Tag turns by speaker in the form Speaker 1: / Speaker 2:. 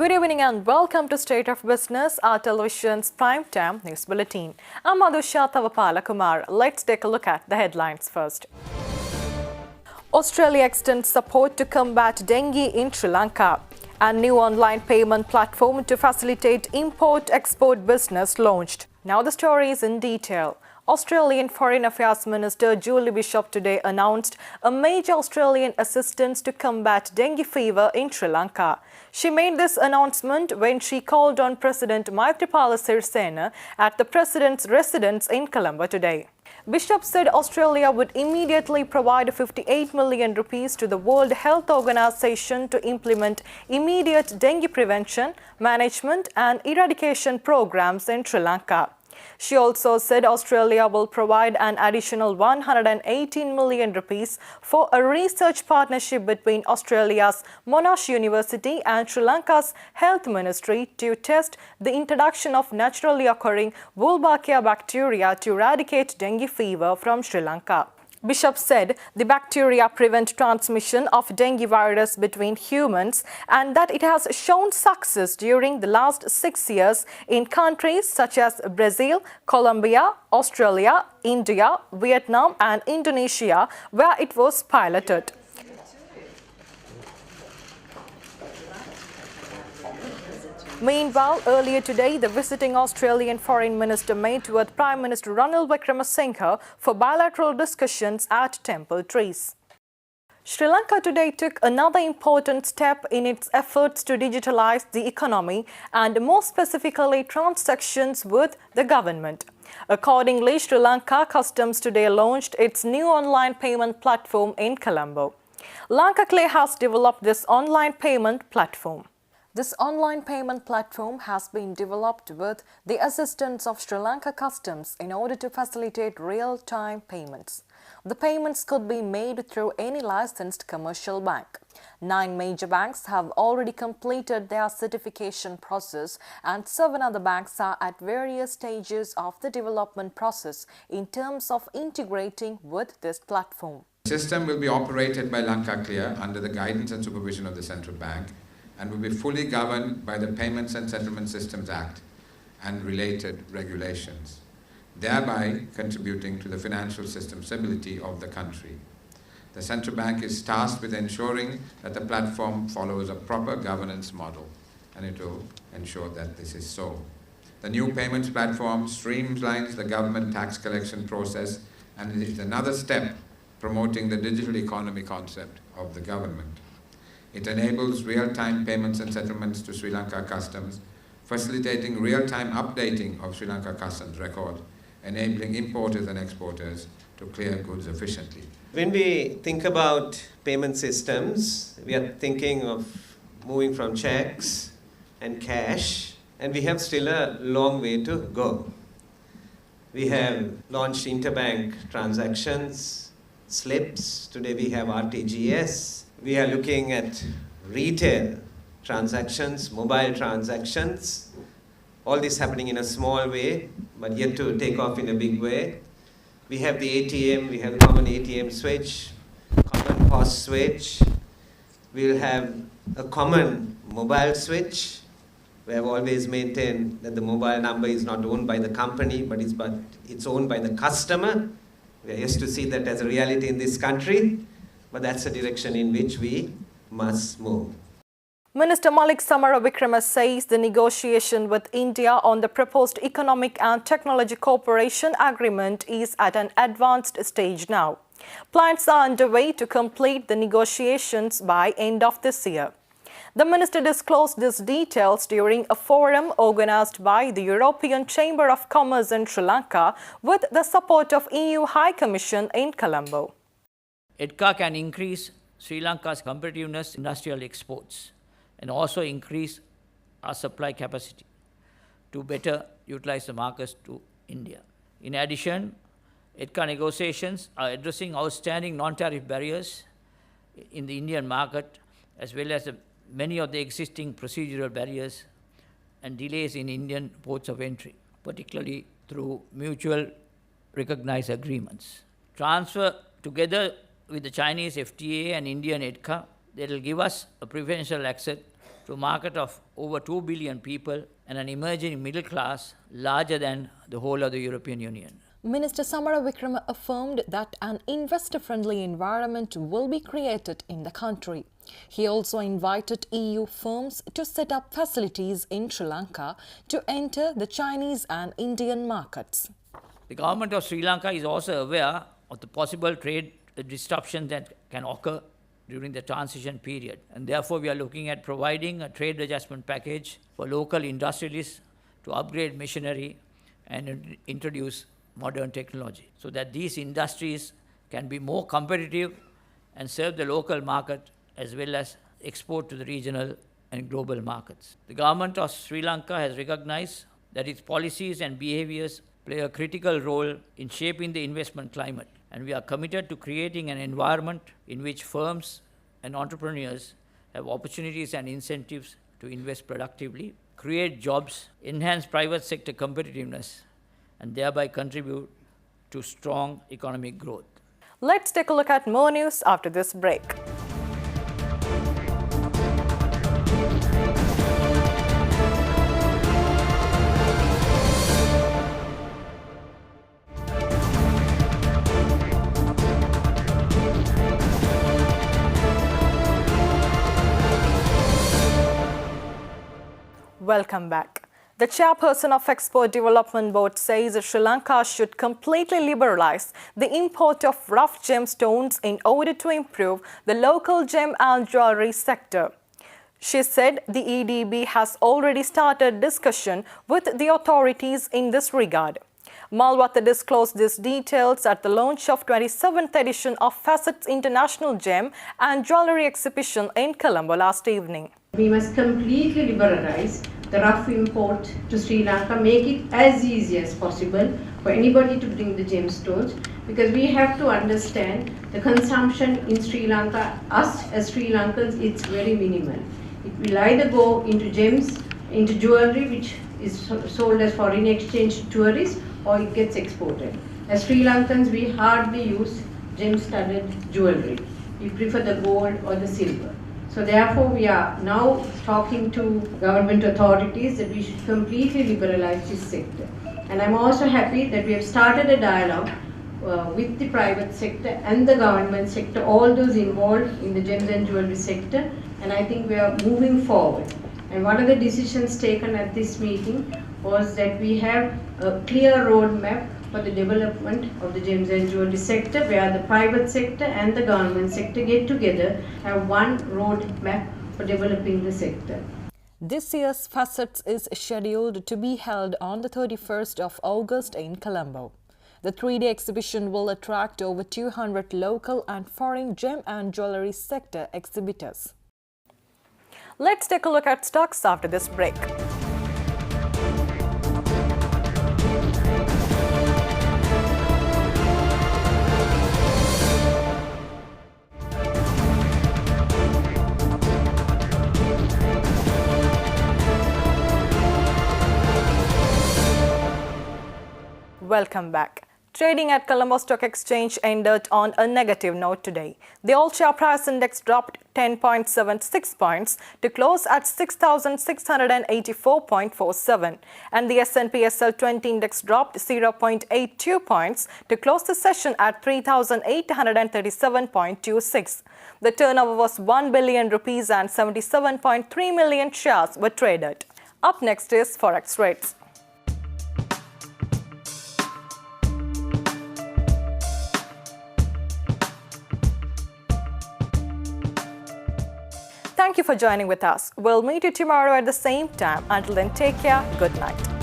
Speaker 1: Good evening and welcome to State of Business, our television's primetime news bulletin. I'm Adusha Tavapalakumar. Let's take a look at the headlines first. Australia extends support to combat dengue in Sri Lanka. A new online payment platform to facilitate import-export business launched. Now the story is in detail. Australian Foreign Affairs Minister Julie Bishop today announced a major Australian assistance to combat dengue fever in Sri Lanka. She made this announcement when she called on President Maithripala Sirisena at the President's residence in Colombo today. Bishop said Australia would immediately provide 58 million rupees to the World Health Organization to implement immediate dengue prevention, management and eradication programs in Sri Lanka. She also said Australia will provide an additional 118 million rupees for a research partnership between Australia's Monash University and Sri Lanka's Health Ministry to test the introduction of naturally occurring Wolbachia bacteria to eradicate dengue fever from Sri Lanka. Bishop said the bacteria prevent transmission of dengue virus between humans and that it has shown success during the last 6 years in countries such as Brazil, Colombia, Australia, India, Vietnam and Indonesia, where it was piloted. Meanwhile, earlier today, the visiting Australian Foreign Minister met with Prime Minister Ranil Wickremesinghe for bilateral discussions at Temple Trees. Sri Lanka today took another important step in its efforts to digitalize the economy and more specifically transactions with the government. Accordingly, Sri Lanka Customs today launched its new online payment platform in Colombo. Lanka has developed this online payment platform. This online payment platform has been developed with the assistance of Sri Lanka Customs in order to facilitate real-time payments. The payments could be made through any licensed commercial bank. 9 major banks have already completed their certification process and 7 other banks are at various stages of the development process in terms of integrating with this platform.
Speaker 2: The system will be operated by Lanka Clear under the guidance and supervision of the Central Bank and will be fully governed by the Payments and Settlement Systems Act and related regulations, thereby contributing to the financial system stability of the country. The Central Bank is tasked with ensuring that the platform follows a proper governance model, and it will ensure that this is so. The new payments platform streamlines the government tax collection process and is another step promoting the digital economy concept of the government. It enables real-time payments and settlements to Sri Lanka Customs, facilitating real-time updating of Sri Lanka Customs record, enabling importers and exporters to clear goods efficiently.
Speaker 3: When we think about payment systems, we are thinking of moving from checks and cash, and we have still a long way to go. We have launched interbank transactions, slips. Today we have RTGS. We are looking at retail transactions, mobile transactions, all this happening in a small way, but yet to take off in a big way. We have the ATM, we have common ATM switch, common POS switch. We'll have a common mobile switch. We have always maintained that the mobile number is not owned by the company, but it's owned by the customer. We are yet to see that as a reality in this country. But that's the direction in which we must move.
Speaker 1: Minister Malik Samara Wickrama says the negotiation with India on the proposed economic and technology cooperation agreement is at an advanced stage now. Plans are underway to complete the negotiations by end of this year. The minister disclosed these details during a forum organized by the European Chamber of Commerce in Sri Lanka with the support of EU High Commission in Colombo.
Speaker 4: EDCA can increase Sri Lanka's competitiveness in industrial exports and also increase our supply capacity to better utilize the markets to India. In addition, EDCA negotiations are addressing outstanding non-tariff barriers in the Indian market as well as many of the existing procedural barriers and delays in Indian ports of entry, particularly through mutual recognized agreements. Transfer together with the Chinese FTA and Indian EDCA, that will give us a preferential access to a market of over 2 billion people and an emerging middle class larger than the whole of the European Union.
Speaker 1: Minister Samara Wickrama affirmed that an investor-friendly environment will be created in the country. He also invited EU firms to set up facilities in Sri Lanka to enter the Chinese and Indian markets.
Speaker 4: The government of Sri Lanka is also aware of the possible trade disruptions that can occur during the transition period. And therefore, we are looking at providing a trade adjustment package for local industrialists to upgrade machinery and introduce modern technology so that these industries can be more competitive and serve the local market as well as export to the regional and global markets. The government of Sri Lanka has recognized that its policies and behaviors play a critical role in shaping the investment climate, and we are committed to creating an environment in which firms and entrepreneurs have opportunities and incentives to invest productively, create jobs, enhance private sector competitiveness, and thereby contribute to strong economic growth.
Speaker 1: Let's take a look at more news after this break. Welcome back. The chairperson of Export Development Board says that Sri Lanka should completely liberalize the import of rough gemstones in order to improve the local gem and jewelry sector. She said the EDB has already started discussion with the authorities in this regard. Malwatha disclosed these details at the launch of 27th edition of Facets International Gem and Jewelry Exhibition in Colombo last evening.
Speaker 5: We must completely liberalize the rough import to Sri Lanka, make it as easy as possible for anybody to bring the gemstones, because we have to understand the consumption in Sri Lanka, us as Sri Lankans, it's very minimal. It will either go into gems, into jewelry which is sold as foreign exchange to tourists, or it gets exported. As Sri Lankans, we hardly use gem-studded jewelry. We prefer the gold or the silver. So therefore, we are now talking to government authorities that we should completely liberalize this sector. And I'm also happy that we have started a dialogue with the private sector and the government sector, all those involved in the gems and jewelry sector, and I think we are moving forward. And one of the decisions taken at this meeting was that we have a clear roadmap for the development of the gems and jewelry sector, where the private sector and the government sector get together, have one roadmap for developing the sector.
Speaker 1: This year's Facets is scheduled to be held on the 31st of August in Colombo. The 3-day exhibition will attract over 200 local and foreign gem and jewelry sector exhibitors. Let's take a look at stocks after this break. Welcome back. Trading at Colombo Stock Exchange ended on a negative note today. The all-share price index dropped 10.76 points to close at 6,684.47, and the S&P SL 20 index dropped 0.82 points to close the session at 3,837.26. The turnover was 1 billion rupees and 77.3 million shares were traded. Up next is Forex rates. Thank you for joining with us. We'll meet you tomorrow at the same time. Until then, take care. Good night.